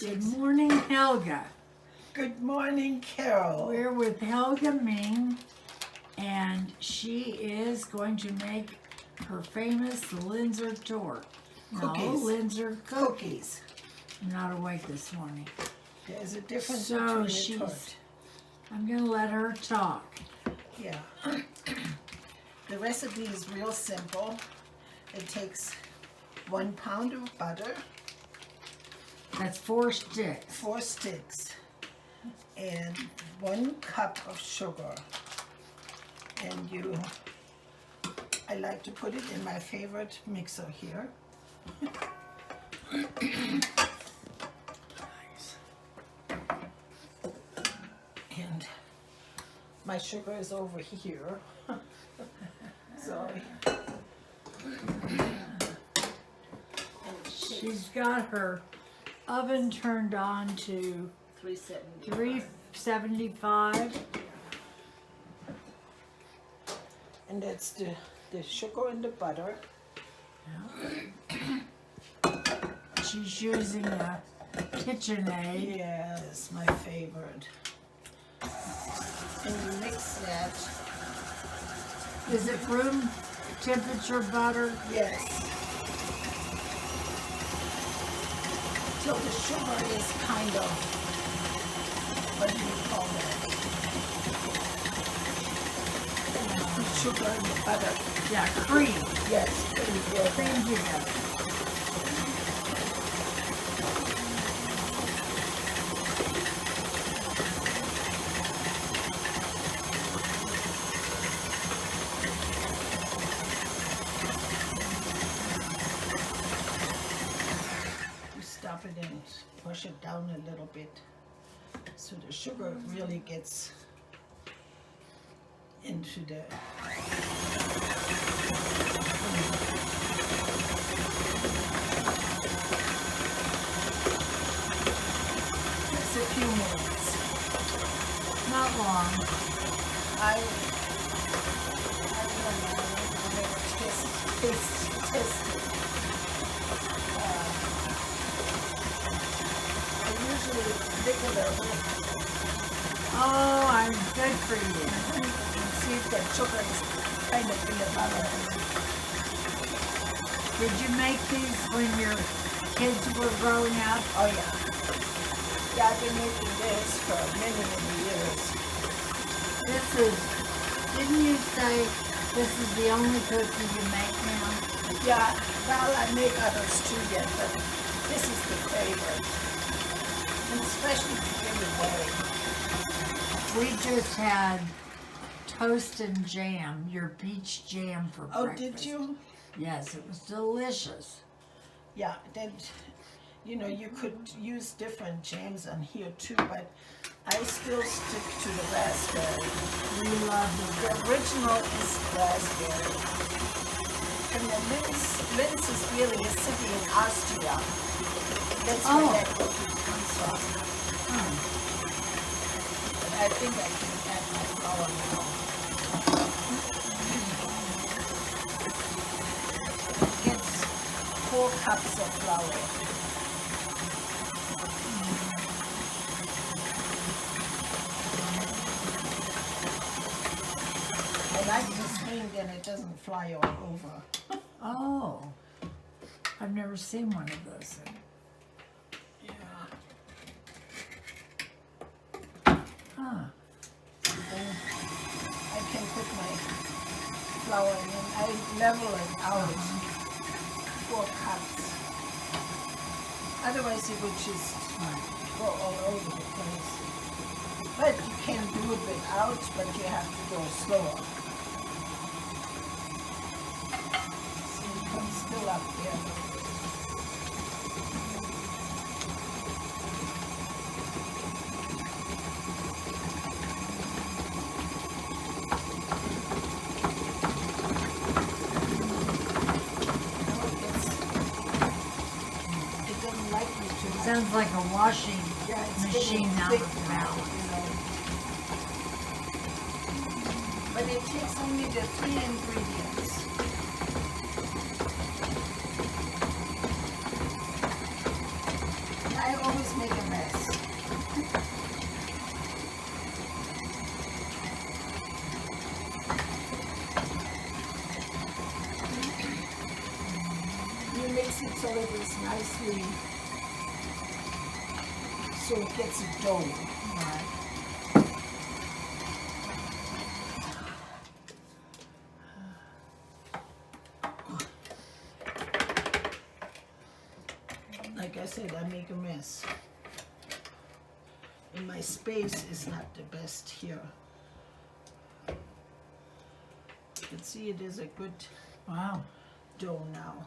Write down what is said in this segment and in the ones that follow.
Good morning, Helga. Good morning, Carol. We're with Helga Meng, and she is going to make her famous Linzer tort. Cookies. No, Linzer Cookies. I'm not awake this morning. There's a difference So between a tort. I'm going to let her talk. Yeah. The recipe is real simple. It takes 1 pound of butter, That's 4 sticks. 4 sticks, and 1 cup of sugar. And I like to put it in my favorite mixer here. And my sugar is over here. Sorry. She's got her oven turned on to 375. And that's the sugar and the butter. She's using a Kitchenaid. Yeah, it's my favorite. And you mix that. Is it room temperature butter? Yes. Till the sugar is kind of, what do you call that? The sugar and the butter. Yeah, cream. Yes, cream. Yeah. Cream together. Stop it and push it down a little bit so the sugar really gets into the just a few minutes. Not long. I test it. I usually lick it over Oh, I'm good for you. and see if that sugar is kind of in the butter. Did you make these when your kids were growing up? Oh yeah. Yeah, I've been making this for many, many years. Didn't you say this is the only cookie you make now? Yeah, well, I make others too yet, but this is the favorite. And especially to give away. We just had toast and jam, your peach jam for Oh, breakfast. did you? Yes, it was delicious. Yeah, then, you could use different jams on here too, but I still stick to the raspberry. We love The original is raspberry. And the Linz is really a city in Austria. That's where that cookie comes from. But I think I can add my flour now. It gets 4 cups of flour. I like this thing, then it doesn't fly all over. Oh, I've never seen one of those. Yeah. Huh. Then I can put my flour in and I level it out. 4 cups. Otherwise it would just go all over the place. But you can do it without, but you have to go slower. See, it comes still up there. It doesn't like you to. Sounds like a washing Yeah, it's machine getting out thick of the now, mouth. But it takes only the 3 ingredients. I always make a mix it so it is nicely, so it gets a dough. Right. Like I said, I make a mess. And my space is not the best here. You can see it is a good Wow. dough now.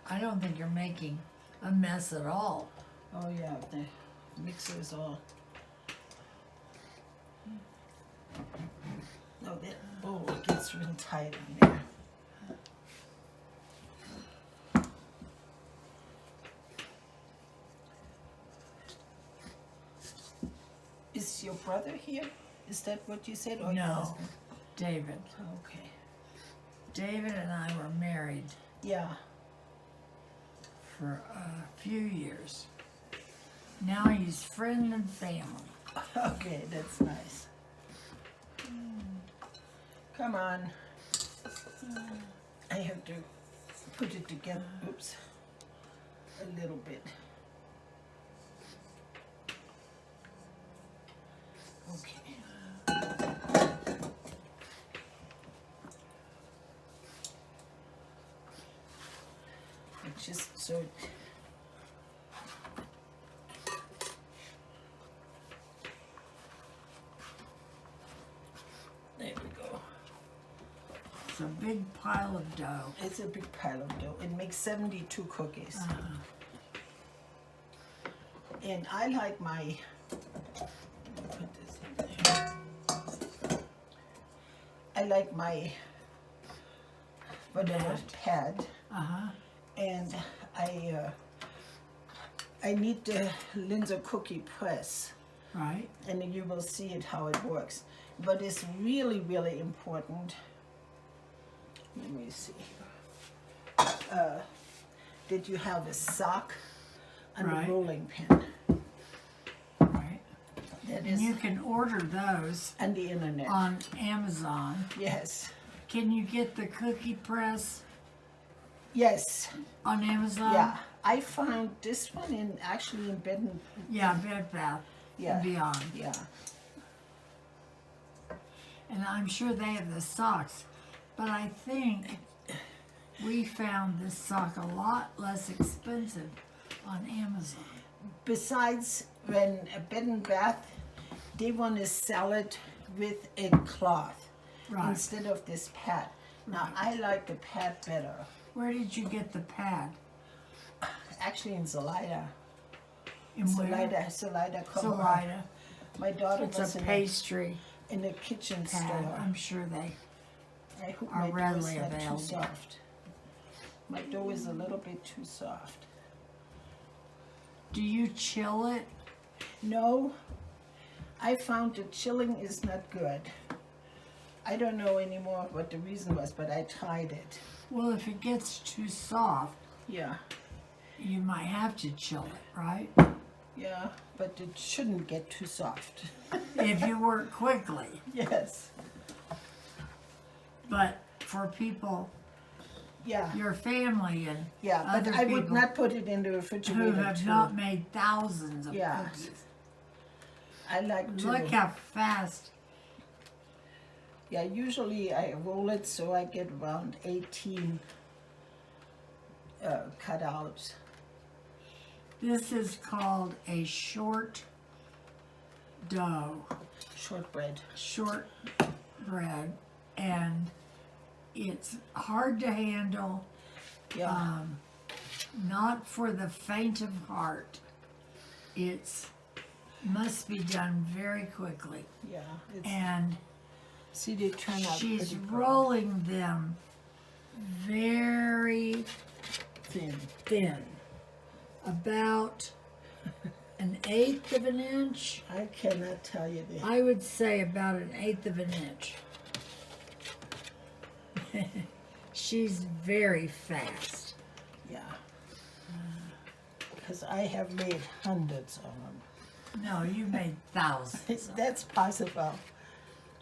I don't think you're making a mess at all. Oh yeah, the mixer is all. No, that bowl gets really tight on there. Is your brother here? Is that what you said? Or your No, husband? David. Okay. David and I were married Yeah. for a few years. Now he's friend and family. Okay, that's nice. Come on. I have to put it together. Oops. A little bit. Okay. Just so it there we go. It's a big pile of dough. It's a big pile of dough. It makes 72 cookies. And I like my, put this in there. I like my whatever pad. And I need the Linzer Cookie press. Right. And then you will see it how it works. But it's really, really important. Let me see. That you have a sock and Right. a rolling pin. Right. That And is you can order those on the internet. on Amazon. Yes. Can you get the cookie press Yes. on Amazon? Yeah. I found this one actually in Bed and Yeah, Bed Bath yeah. and Beyond. Yeah. And I'm sure they have the socks. But I think we found this sock a lot less expensive on Amazon. Besides, when a Bed and Bath, they want to sell it with a cloth Right. instead of this pad. Now, I like the pad better. Where did you get the pad? Actually, in Zelida. In where? Zelida. Salida. My daughter It's was a pastry in a kitchen pad. store. I'm sure they I hope are my dough is readily not too available. soft. My dough is a little bit too soft. Do you chill it? No, I found that chilling is not good. I don't know anymore what the reason was, but I tried it. Well, if it gets too soft, Yeah, you might have to chill it, right? yeah, but it shouldn't get too soft. If you work quickly. Yes, But for people, yeah, your family and yeah, but other I would people not put it in the who refrigerator have too. not made thousands of Yeah. cookies. I like to. Look how fast. Yeah, usually I roll it so I get around 18 cutouts. This is called a short dough, Shortbread. short bread, and it's hard to handle, Yeah, not for the faint of heart. It's must be done very quickly. yeah. It's, And see, they turn out she's pretty rolling them very thin. thin, about an eighth of an inch. I cannot tell you that. I would say about an eighth of an inch. She's very fast. Yeah. Because I have made hundreds of them. No, you made thousands. That's possible.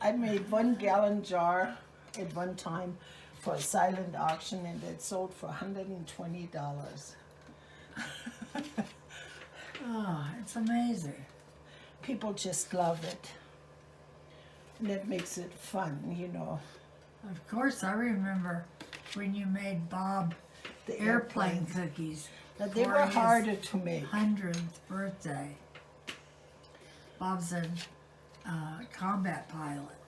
I made 1 gallon jar at one time for a silent auction, and it sold for $120. Oh, it's amazing. People just love it. And that makes it fun, you know. Of course, I remember when you made Bob The airplane airplanes. cookies. But they for were his harder to make. 100th birthday. Bob's a combat pilot,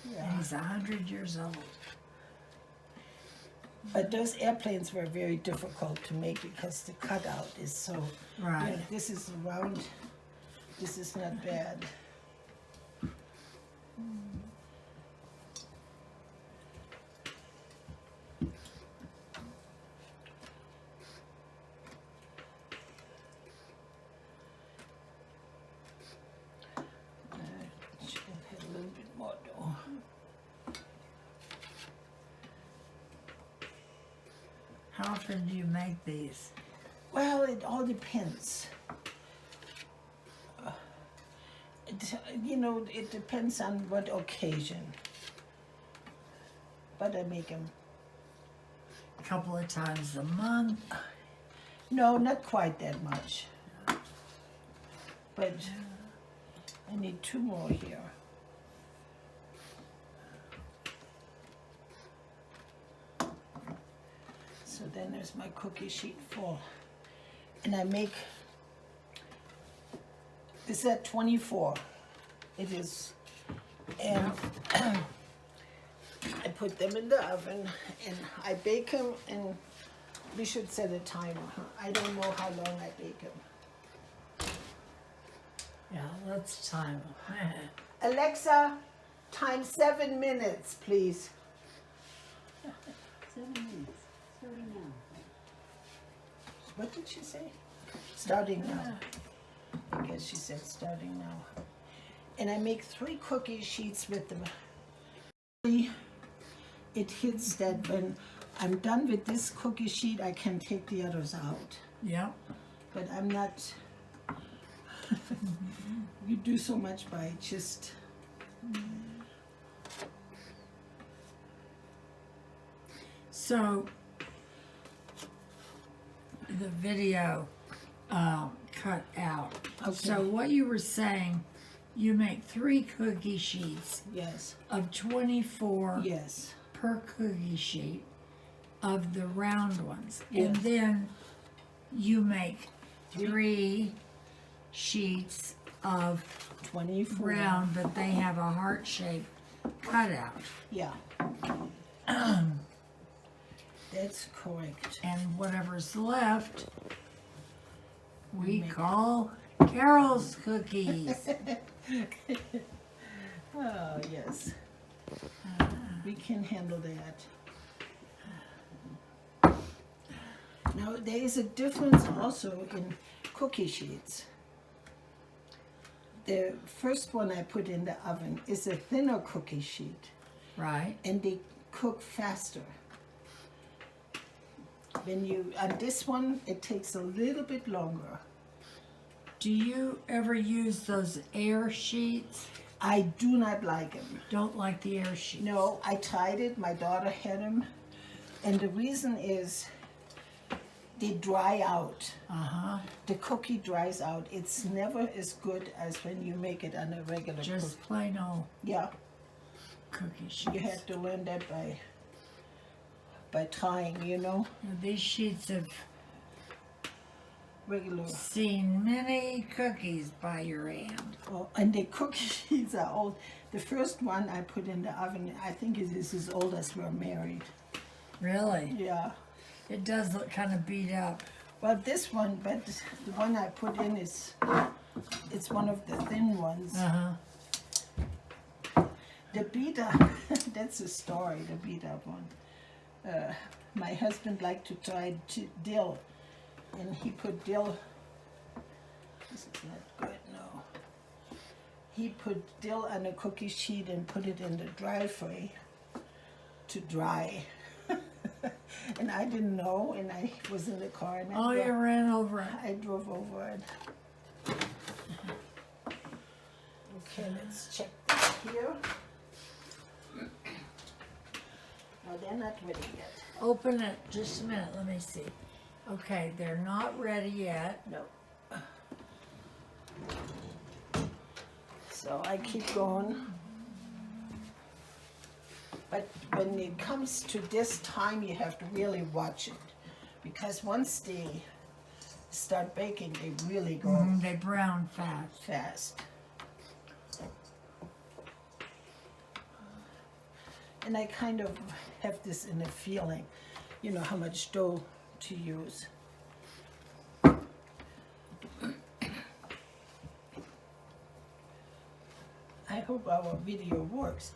and Yeah. he's 100 years old. But those airplanes were very difficult to make because the cutout is so... Right. You know, this is round. This is not bad. Should have had a little bit more dough. How often do you make these? Well, it all depends. You know, it depends on what occasion. But I make them. A couple of times a month? No, not quite that much. But I need 2 more here. So then there's my cookie sheet full. And I make, is that 24? It is. And I put them in the oven and I bake them, and we should set a timer. I don't know how long I bake them. Yeah, let's time them. Alexa, time 7 minutes, please. 7 minutes. Starting now. What did she say? Starting now. I guess she said starting now. And I make 3 cookie sheets with them. It hits that when I'm done with this cookie sheet, I can take the others out. Yep. But I'm not, you do so much by just, So, the video cut out. Okay. So what you were saying, you make 3 cookie sheets yes, of 24 yes, per cookie sheet of the round ones. And Yes. then you make 3 sheets of 24. round, but they have a heart-shaped cutout. Yeah. That's correct. And whatever's left, we Make- call Carol's cookies. Oh, yes. We can handle that. Now, there is a difference also in cookie sheets. The first one I put in the oven is a thinner cookie sheet, Right? and they cook faster. When you, on this one, it takes a little bit longer. Do you ever use those air sheets? I do not like them. Don't like the air sheets. No, I tried it. My daughter had them. And the reason is they dry out. Uh-huh. The cookie dries out. It's never as good as when you make it on a regular Just cookie. plain old Yeah, cookie sheets. you have to learn that by trying, you know, Now, these sheets have regular. seen many cookies by your hand. Oh, and the cookie sheets are old. The first one I put in the oven, I think it is as old as we're married. Really? Yeah. It does look kind of beat up. Well, this one, but the one I put in is, it's one of the thin ones. Uh-huh. The beat up, that's a story, the beat up one. My husband liked to try dill, and he put dill, this is not good, no. He put dill on a cookie sheet and put it in the dry fry to dry. And I didn't know, and I was in the car, and Oh, you ran over it. I drove over it. Okay, let's check this here. Oh, they're not ready yet. Open it, just a minute, let me see. Okay, they're not ready yet. No. So I keep going. But when it comes to this time, you have to really watch it. Because once they start baking, they really go They brown fast. fast. And I kind of have this in a feeling, you know, how much dough to use. I hope our video works.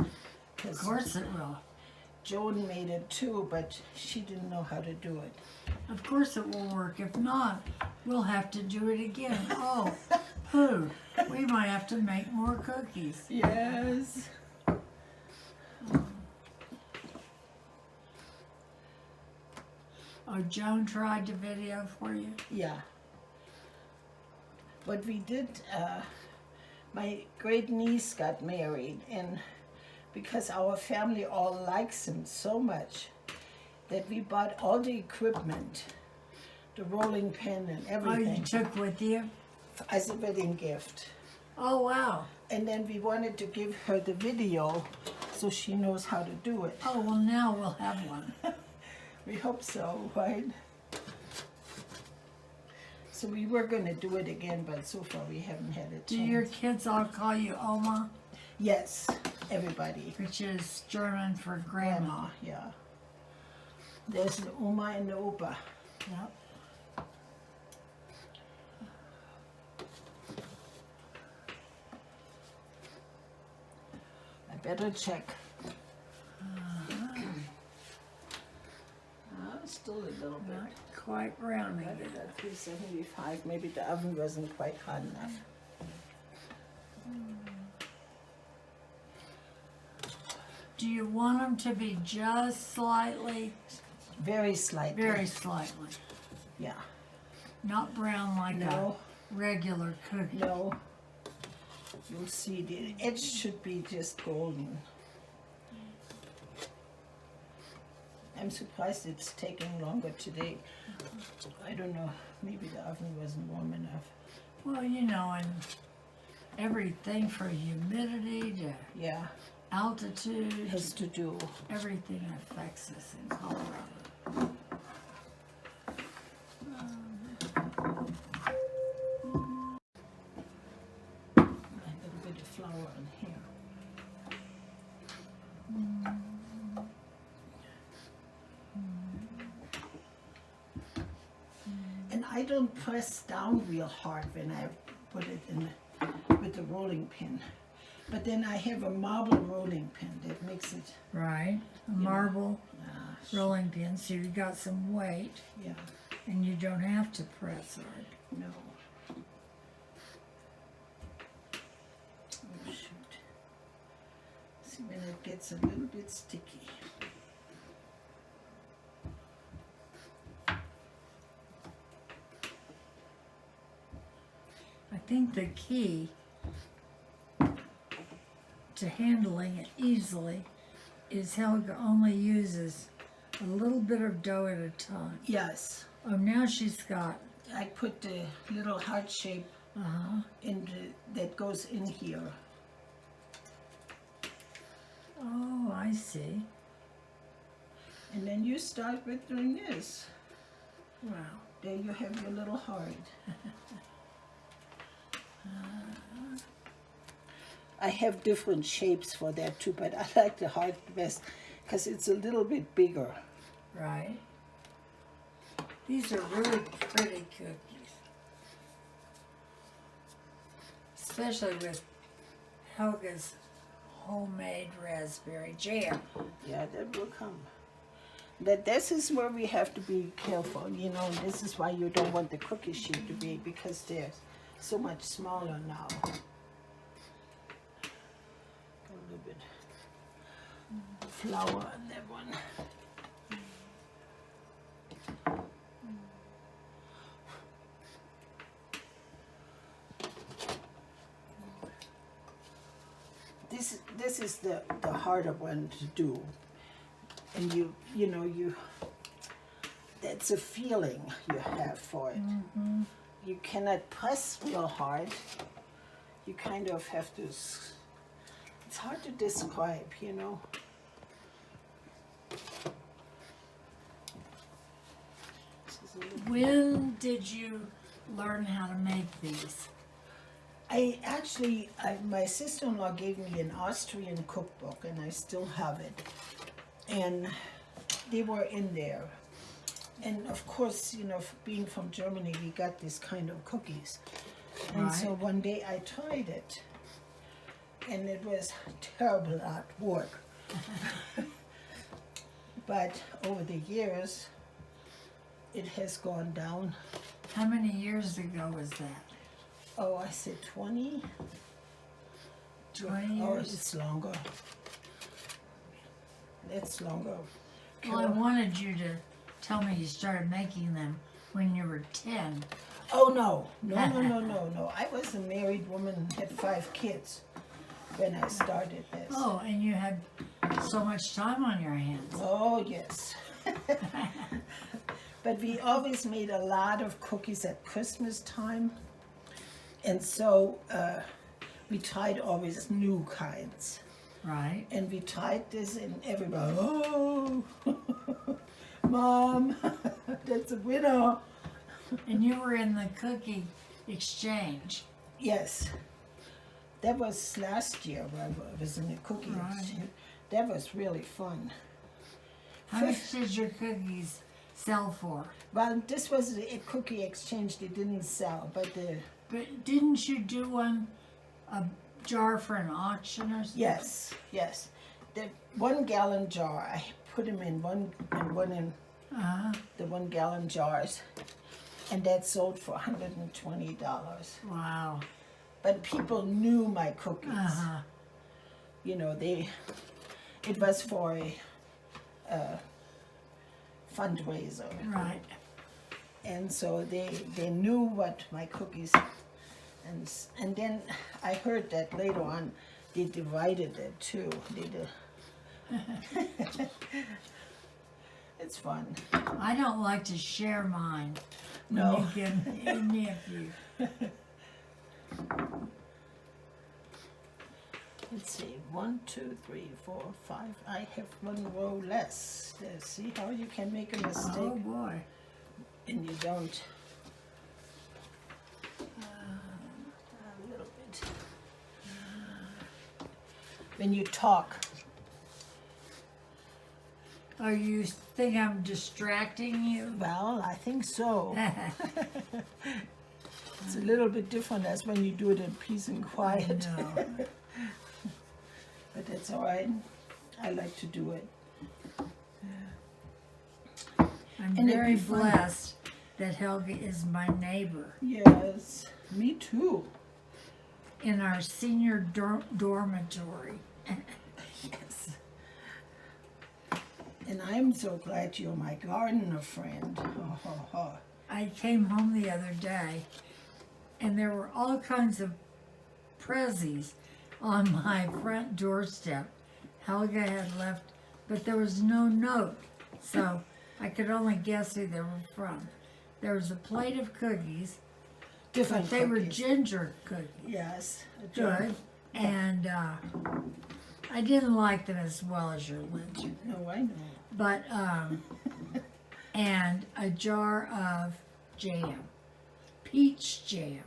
Of course it will. Joan made it too, but she didn't know how to do it. Of course it will work. If not, we'll have to do it again. Oh, pooh. We might have to make more cookies. Yes. Oh, Joan tried the video for you? Yeah. What we did, my great niece got married, and because our family all likes him so much, that we bought all the equipment, the rolling pin and Oh, everything, you took with you? as a wedding gift. Oh, wow. And then we wanted to give her the video so she knows how to do it. Oh, well, now we'll have one. We hope so, right? So we were going to do it again, but so far we haven't had a chance. Do your kids all call you Oma, Yes, everybody. which is German for grandma? Grandma, yeah. There's the Oma and the Opa. Yep. I better check. Still a little bit. Not quite brown Got either. it at 375. Maybe the oven wasn't quite hot enough. Do you want them to be just slightly? Very slightly. Very slightly. Yeah. Not brown like No. a regular cookie. No. You'll see the edge should be just golden. I'm surprised it's taking longer today. I don't know. Maybe the oven wasn't warm enough. Well, you know, and everything from humidity to Yeah. altitude, Has to do. everything affects us in Colorado. A little bit of flour in here. And I don't press down real hard when I put it in with the rolling pin. But then I have a marble rolling pin that makes it, Right? A marble uh, rolling pin, so you got some weight, yeah, and you don't have to press hard. no. Oh shoot. See when it gets a little bit sticky. I think the key to handling it easily is Helga only uses a little bit of dough at a time. Yes. Oh, now she's got, I put the little heart shape in that goes in here. oh, I see. And then you start with doing this. Wow. There you have your little heart. I have different shapes for that too, but I like the heart best because it's a little bit bigger. Right. These are really pretty cookies. Especially with Helga's homemade raspberry jam. Yeah, that will come. This is where we have to be careful, you know, and this is why you don't want the cookie sheet to be, because they're so much smaller now. A little bit flour on that one. This is the harder one to do. and that's a feeling you have for it. You cannot press real hard. You kind of have to, it's hard to describe, When did you learn how to make these? My sister-in-law gave me an Austrian cookbook, and I still have it. And they were in there. And of course, being from Germany, we got this kind of cookies. And so one day I tried it, and it was terrible at work. But over the years, it has gone down. How many years ago was that? Oh, I said 20. 20 Oh, years? it's longer. It's longer. Well, I wanted you to tell me you started making them when you were 10. Oh, no. No. I was a married woman and had 5 kids when I started this. Oh, and you had so much time on your hands. Oh, yes. But we always made a lot of cookies at Christmas time. And so we tried always new kinds. Right. And we tried this, and everybody, oh, Mom, that's a winner. And you were in the cookie exchange. Yes. That was last year when I was in the cookie exchange. That was really fun. How much did your cookies sell for? Well, this was a cookie exchange. They didn't sell, but But didn't you do a jar for an auction or something? yes. The 1 gallon jar, I put them in one in the 1 gallon jars, and that sold for $120. Wow. But people knew my cookies. It was for a fundraiser. Right. And so they knew what my cookies, and then I heard that later on they divided it too. It's fun. I don't like to share mine. No. When you give me a few. Let's see, 1, 2, 3, 4, 5. I have 1 row less. There, see how you can make a mistake Oh boy. and you don't. A little bit. When you talk. Oh, you think I'm distracting you? Well, I think so. It's a little bit different as when you do it in peace and quiet. No. But that's all right. I like to do it. I'm And it'd very be fun. blessed that Helga is my neighbor Yes, me too. in our senior dormitory. Yes. And I'm so glad you're my gardener friend. I came home the other day, and there were all kinds of prezzies on my front doorstep. Helga had left, but there was no note, so I could only guess who they were from. There was a plate of cookies. Different They were cookies. ginger cookies. Yes. Good. And I didn't like them as well as your Linzer. No, I know. But, and a jar of jam. Peach jam.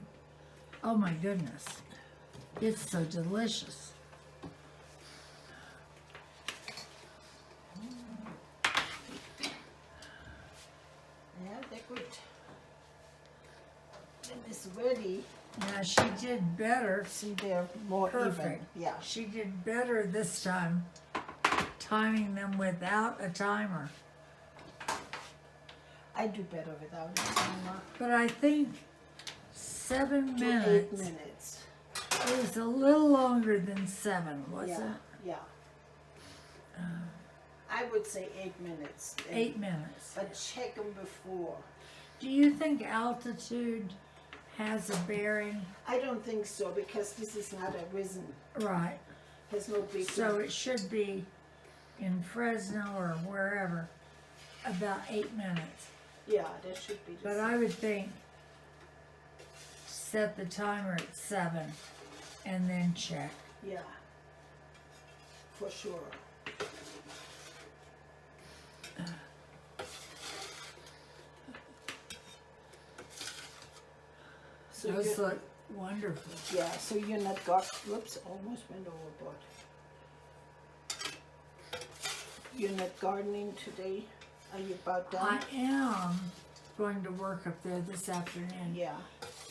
Oh my goodness. It's so delicious. Yeah, they're good. When it's ready, Now she did better. see they're more even. Perfect. Yeah. She did better this time, timing them without a timer. I do better without a timer. But I think 7 To minutes. 8 minutes. It was a little longer than 7, wasn't Yeah. it? Yeah. I would say 8 minutes. 8 minutes. But check them before. Do you think altitude has a bearing? I don't think so because this is not a risen. Right. There's no big. So it should be in Fresno or wherever, about 8 minutes. Yeah, that should be the But I would think set the timer at 7 and then check. Yeah, for sure. So Those you- look wonderful. yeah, so you're not whoops, almost went overboard. You're not gardening today? Are you about done? I am going to work up there this afternoon. Yeah.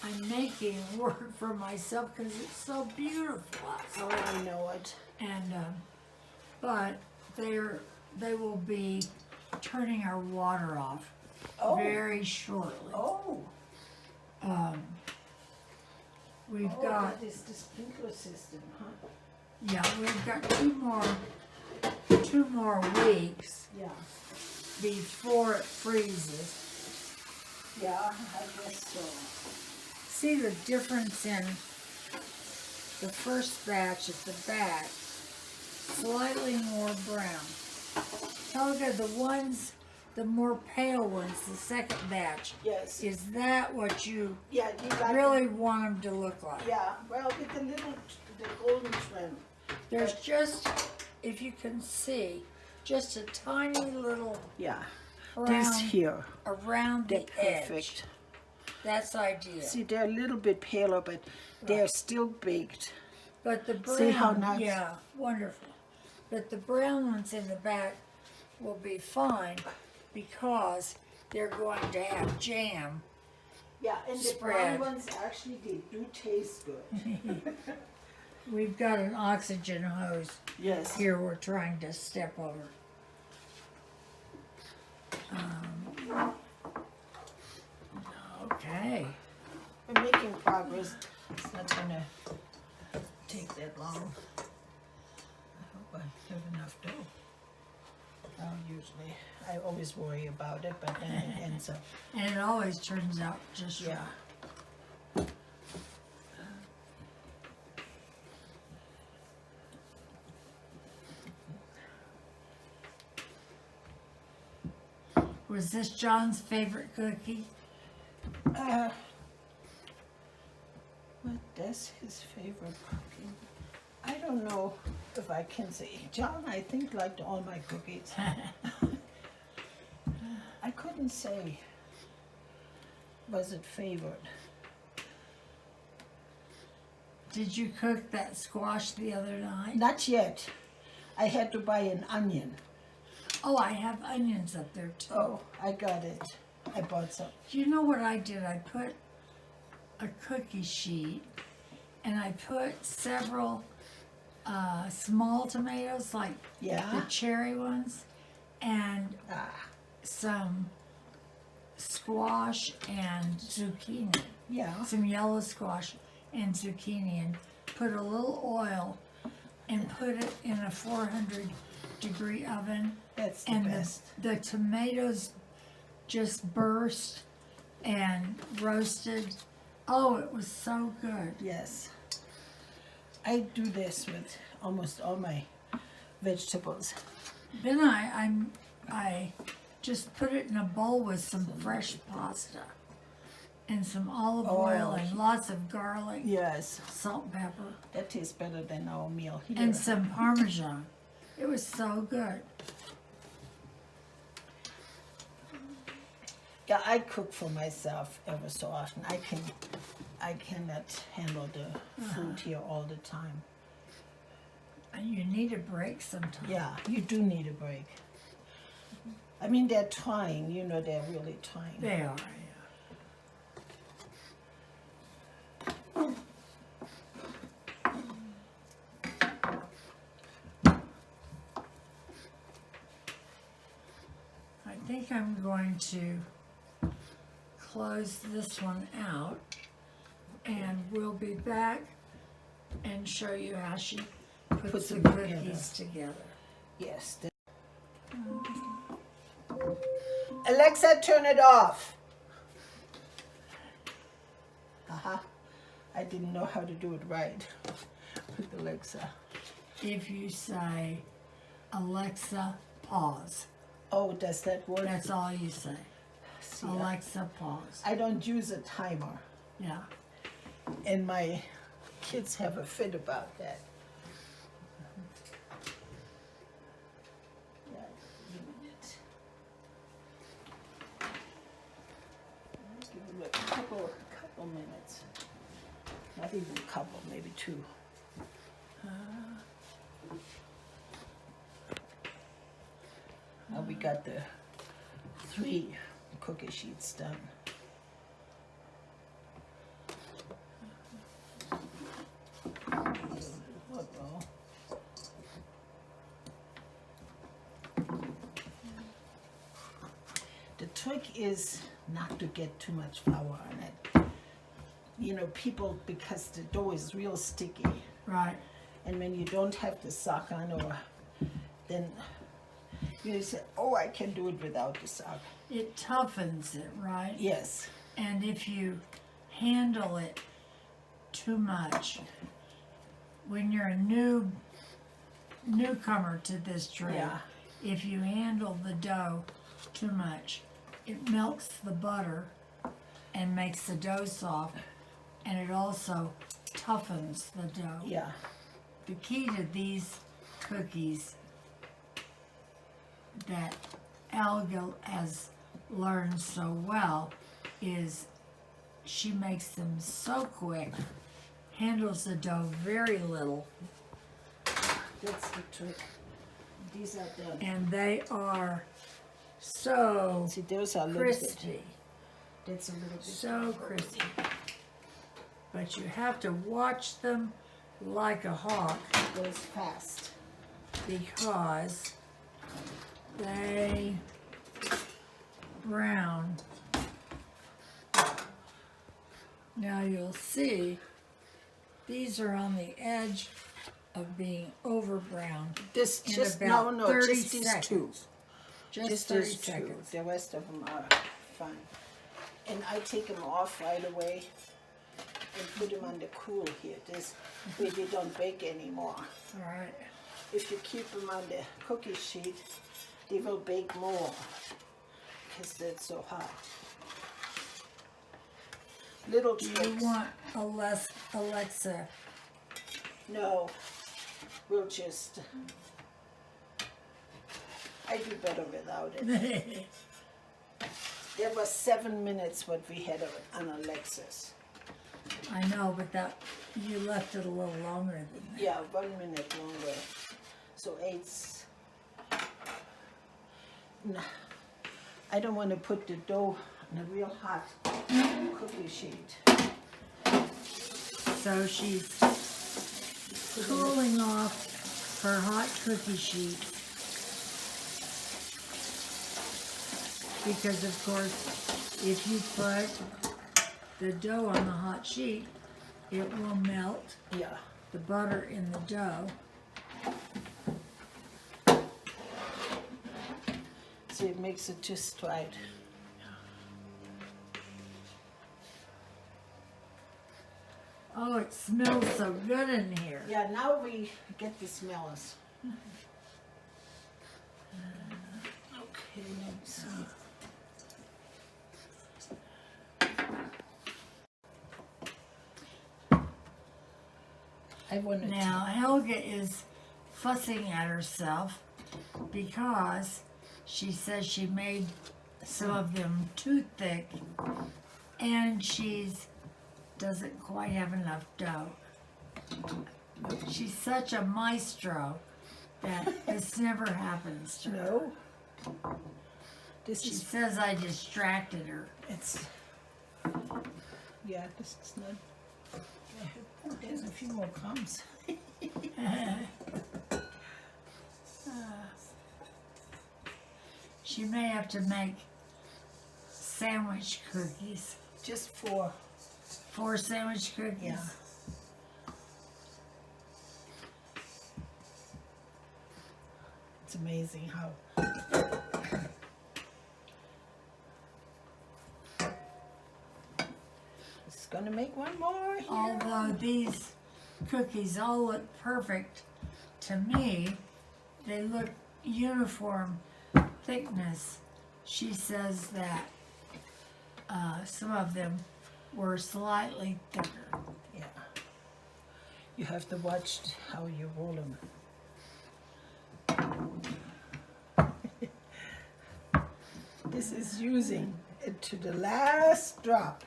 I'm making work for myself because it's so beautiful Oh, outside. I know it. And but they will be turning our water off Oh. very shortly. Oh. We've Oh, got that is the sprinkler system, huh? yeah, we've got two more weeks Yeah. before it freezes. Yeah, I guess so. See the difference in the first batch at the back, slightly more brown. Helga, the more pale ones, the second batch, Yes. is that what you Yeah, you like really want them to look like? Yeah, well, with the golden trim. There's just, if you can see, just a tiny little Yeah. brown This here, around they're the edge. perfect. That's ideal. See, they're a little bit paler, but they're still baked. But the brown, See how nice? yeah, wonderful. But the brown ones in the back will be fine because they're going to have jam. Yeah, and the Spread. brown ones actually they do taste good. We've got an oxygen hose Yes. here we're trying to step over. Okay. We're making progress. It's not gonna take that long. I hope I have enough dough. Usually, I always worry about it, but then it ends up. And it always turns out just right. Yeah. Was this John's favorite cookie? What is his favorite cookie? I don't know if I can say. John, I think, liked all my cookies. I couldn't say. Was it favorite? Did you cook that squash the other night? Not yet. I had to buy an onion. Oh, I have onions up there too. Oh, I got it. I bought some. You know what I did? I put a cookie sheet and I put several small tomatoes, like the Yeah? cherry ones, and Ah, some squash and zucchini, yeah. some yellow squash and zucchini, and put a little oil and put it in a 400-degree oven. That's the And best. the tomatoes just burst and roasted. Oh, it was so good. Yes. I do this with almost all my vegetables. Then I just put it in a bowl with some fresh pasta and some olive oil and lots of garlic, Yes. salt and pepper, That tastes better than our meal here. and some Parmesan. It was so good. Yeah, I cook for myself ever so often. I cannot handle the food here all the time. And you need a break sometimes. Yeah, you do need a break. I mean, they're trying, they're really trying. They are, I think I'm going to close this one out, and we'll be back and show you how she puts the them cookies together. Yes. Alexa, turn it off. I didn't know how to do it right with Alexa. If you say, Alexa, pause. Oh, does that work? That's all you say. See, Alexa, pause. I don't use a timer, Yeah. and my kids have a fit about that. Yeah, give me it. Give it a couple minutes. Not even a couple, maybe 2. Now we got the 3 cookie sheets done. Uh-oh. The trick is not to get too much flour on it. You know, people, because the dough is real sticky, Right. and when you don't have the sock on, or then you say, oh, I can do it without the sock. It toughens it, right? Yes. And if you handle it too much, when you're a newcomer to this trade, Yeah. if you handle the dough too much, it melts the butter and makes the dough soft, and it also toughens the dough. Yeah. The key to these cookies that Helga has learned so well is she makes them so quick, handles the dough very little, That's the trick. These are done. and they are so See, those are a little crispy, bit. That's a little bit. so crispy. But you have to watch them like a hawk It goes fast. because they brown. Now you'll see these are on the edge of being over brown. This In just about no, 30 just these seconds. 2. Just these 30 2. seconds. The rest of them are fine. And I take them off right away and put them on the cool here. This way they don't bake anymore. All right. If you keep them on the cookie sheet, they will bake more because they're so hot. Little Do tricks. you want Alexa? No, we'll just. I do better without it. There was 7 minutes what we had on Alexis. I know, but that you left it a little longer than that. Yeah, 1 minute longer. So 8. No, I don't want to put the dough on a real hot cookie sheet. So she's cooling off her hot cookie sheet because, of course, if you put the dough on the hot sheet, it will melt Yeah. the butter in the dough. So it makes it just right. Oh, it smells so good in here. Yeah, now we get the smells. Okay, let me see. I want to. Now, Helga is fussing at herself because she says she made some of them too thick and she's doesn't quite have enough dough. She's such a maestro that this never happens to her. No. This She is. says I distracted her. It's. Yeah, this is not. There's a few more crumbs. She may have to make sandwich cookies. Just 4. 4 sandwich cookies. Yeah. It's amazing how. It's gonna make one more here. Although these cookies all look perfect to me, they look uniform thickness, she says that some of them were slightly thicker. Yeah. You have to watch how you roll them. This is using it to the last drop.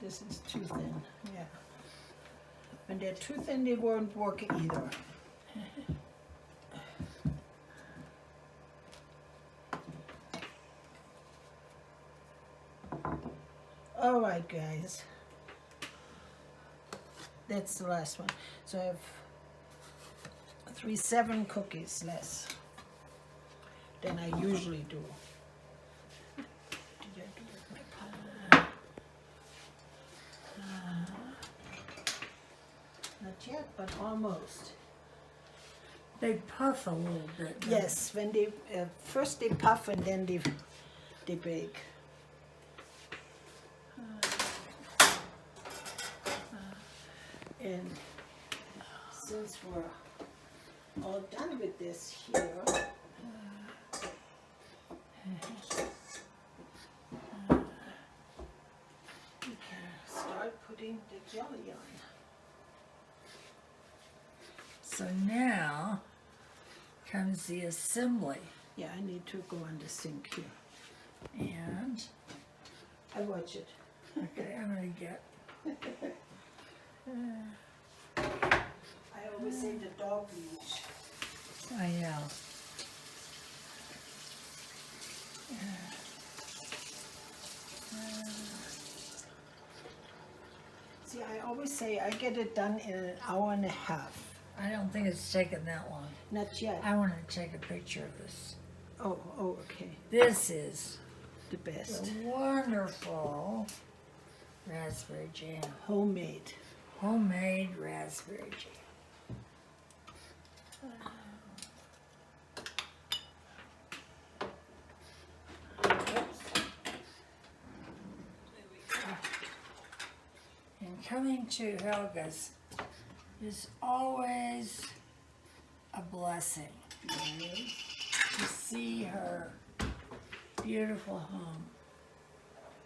This is too thin, yeah. When they're too thin, they won't work either. All right, guys. That's the last one. So I have 7 cookies less than I usually do. Did I do it with my palm? Not yet, but almost. They puff a little bit. don't Yes, when they first they puff and then they bake. And since we're all done with this here, we can start putting the jelly on. So now comes the assembly. Yeah, I need to go on the sink here. And, I watch it. okay, I'm gonna get, I always say the dog leash. I know. See, I always say I get it done in an hour and a half. I don't think it's taken that long. Not yet. I want to take a picture of this. Oh, okay. This is The best. the wonderful raspberry jam. Homemade. Homemade raspberry jam. And coming to Helga's is always a blessing to see her beautiful home.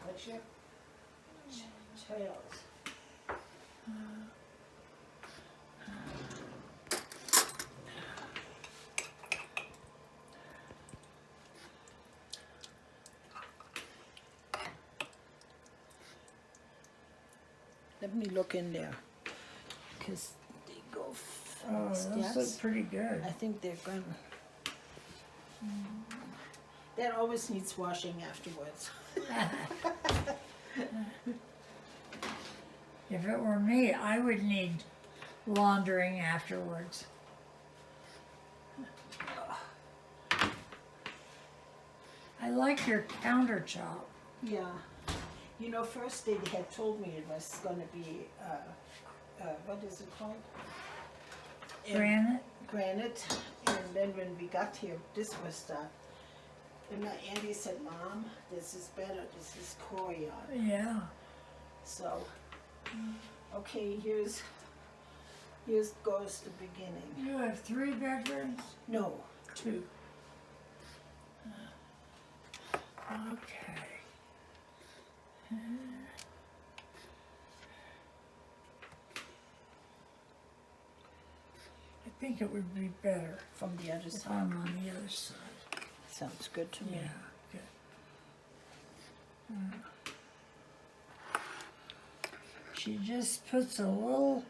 What's your tails? Let me look in there, because they go Oh, fast. those look pretty good. I think they're gonna. That always needs washing afterwards. If it were me, I would need laundering afterwards. I like your countertop. Yeah. You know, first they had told me it was gonna be, what is it called? Granite? Granite. And then when we got here, this was the, and my auntie said, Mom, this is better, this is coriander. Yeah. So, okay, here's goes the beginning. You have 3 bedrooms? No, 2. Okay. I think it would be better from the other if side. I'm on the other side. Sounds good to me. Yeah, good. She just puts a little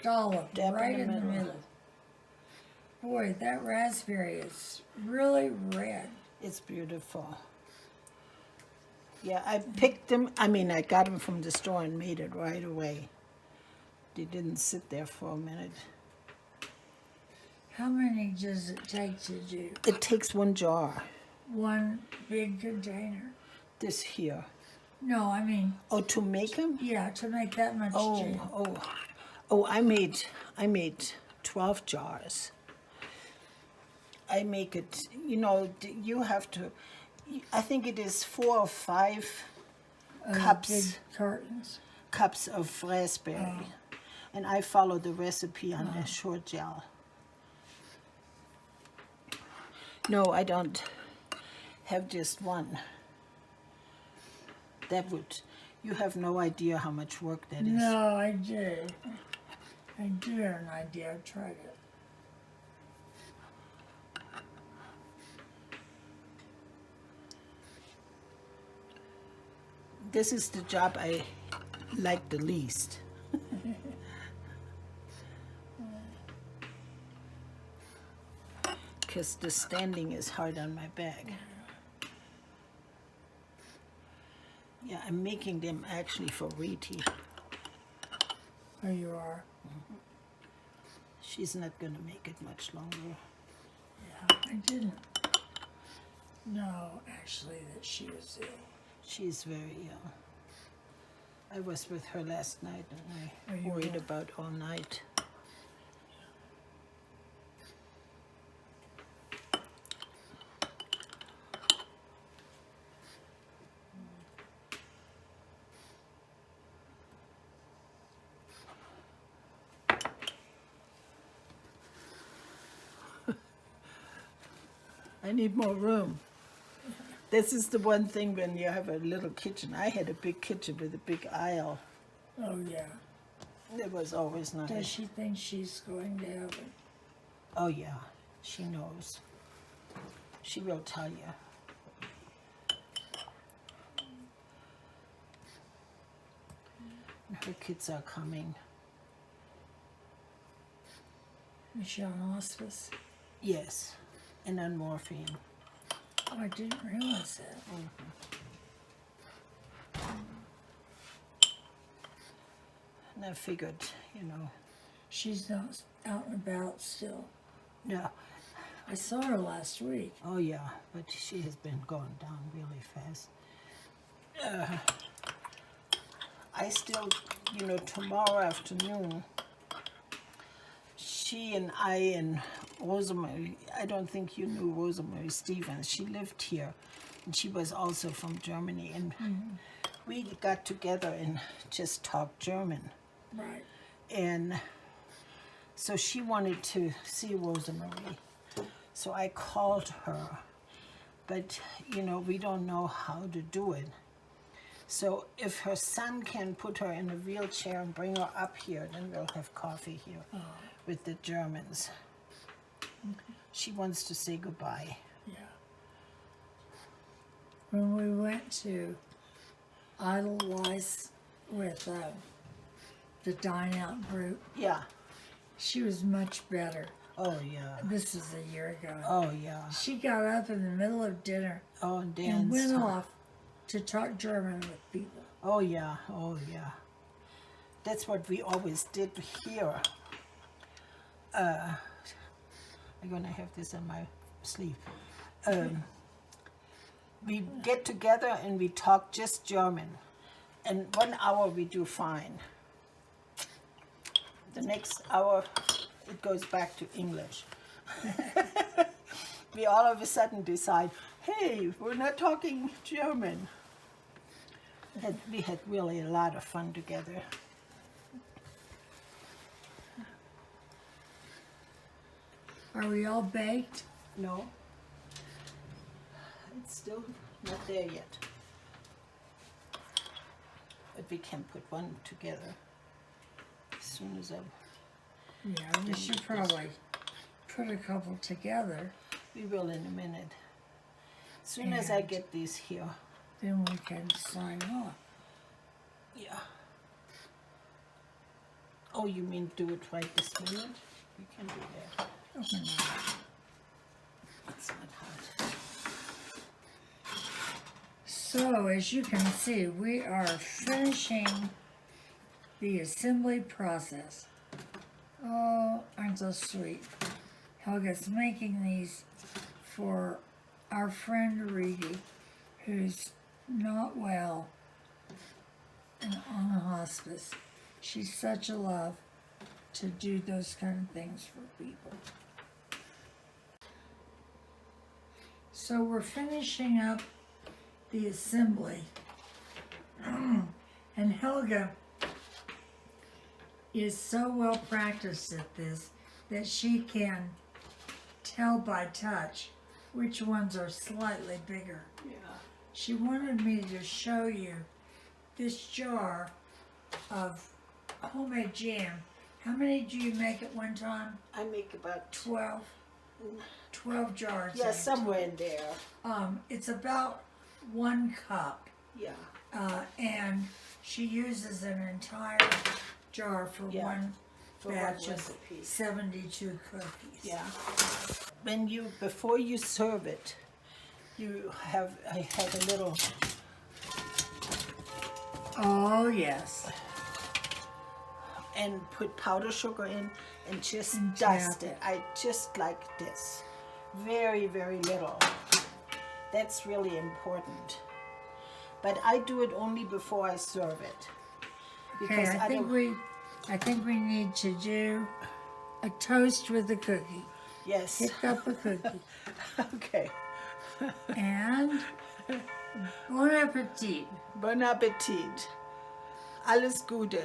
dollop Dab in right the in the middle. middle. Boy, that raspberry is really red. It's beautiful. Yeah, I picked them, I mean, I got them from the store and made it right away. They didn't sit there for a minute. How many does it take to do? It takes 1 jar, 1 big container? this here. No, I mean, Oh, to make them? yeah, to make that much jam. I made 12 jars. I make it, you know, you have to, I think it is 4 or 5 Big cups cartons. cups of raspberry. And I follow the recipe on the short gel. No, I don't have just one. That would, you have no idea how much work that is. No, I do. I do have an idea. I've tried it. This is the job I like the least. Because the standing is hard on my back. Yeah, I'm making them actually for Riti. Oh, you are? She's not going to make it much longer. Yeah, I didn't know, actually, that she was ill. She's very ill. I was with her last night and Oh, I you worried were? about all night. I need more room. This is the one thing when you have a little kitchen. I had a big kitchen with a big aisle. Oh, yeah. It was always nice. Does she think she's going to heaven? Oh yeah, she knows. She will tell you. Her kids are coming. Is she on hospice? Yes, and on morphine. Oh, I didn't realize that. And I figured, you know, She's not out and about still. no. I saw her last week. Oh yeah, but she has been going down really fast. I still, you know, tomorrow afternoon, she and I and Rosemary, I don't think you knew Rosemary Stevens. She lived here, and she was also from Germany. And we got together and just talked German. Right. And so she wanted to see Rosemary. So I called her. But, you know, we don't know how to do it. So if her son can put her in a wheelchair and bring her up here, then we'll have coffee here with the Germans. She wants to say goodbye. Yeah. When we went to Idlewice with the dine out group, Yeah. she was much better. Oh, yeah. This is a year ago. Oh, yeah. She got up in the middle of dinner Oh, and and dance. went off to talk German with people. Oh, yeah. Oh, yeah. That's what we always did here. I'm going to have this on my sleeve. We get together and we talk just German. And 1 hour we do fine. The next hour it goes back to English. We all of a sudden decide, hey, we're not talking German. We had really a lot of fun together. Are we all baked? No, it's still not there yet. But we can put one together as soon as Yeah, we should probably put a couple together. we will in a minute. As soon as I And- get these here. Then we can sign off. Yeah. Oh, you mean do it right this minute? We can do that. Okay. It's not hard. So, as you can see, we are finishing the assembly process. Oh, aren't those sweet? Helga's making these for our friend Reedy, who's not well and on hospice. She's such a love to do those kind of things for people. So we're finishing up the assembly. And Helga is so well practiced at this that she can tell by touch which ones are slightly bigger. Yeah. She wanted me to show you this jar of homemade jam. How many do you make at one time? I make about 12 jars. yeah, at a somewhere in there. It's about 1 cup, Yeah. and she uses an entire jar for Yeah, one for one batch of recipe. 72 cookies. Yeah. Before you serve it, I have a little, Oh yes. and put powdered sugar in and just And dust tap it. I just like this. Very, very little. That's really important. But I do it only before I serve it. Okay, I think we need to do a toast with a cookie. Yes. Pick up a cookie. Okay. And bon appetit. Bon appetit. Alles Gute.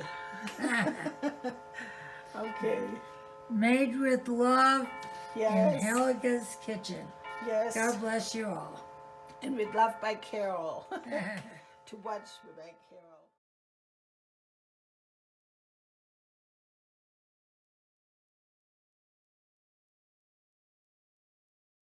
Okay. Made with love in Yes. Helga's kitchen. Yes. God bless you all. And with love by Carol. To watch by Carol.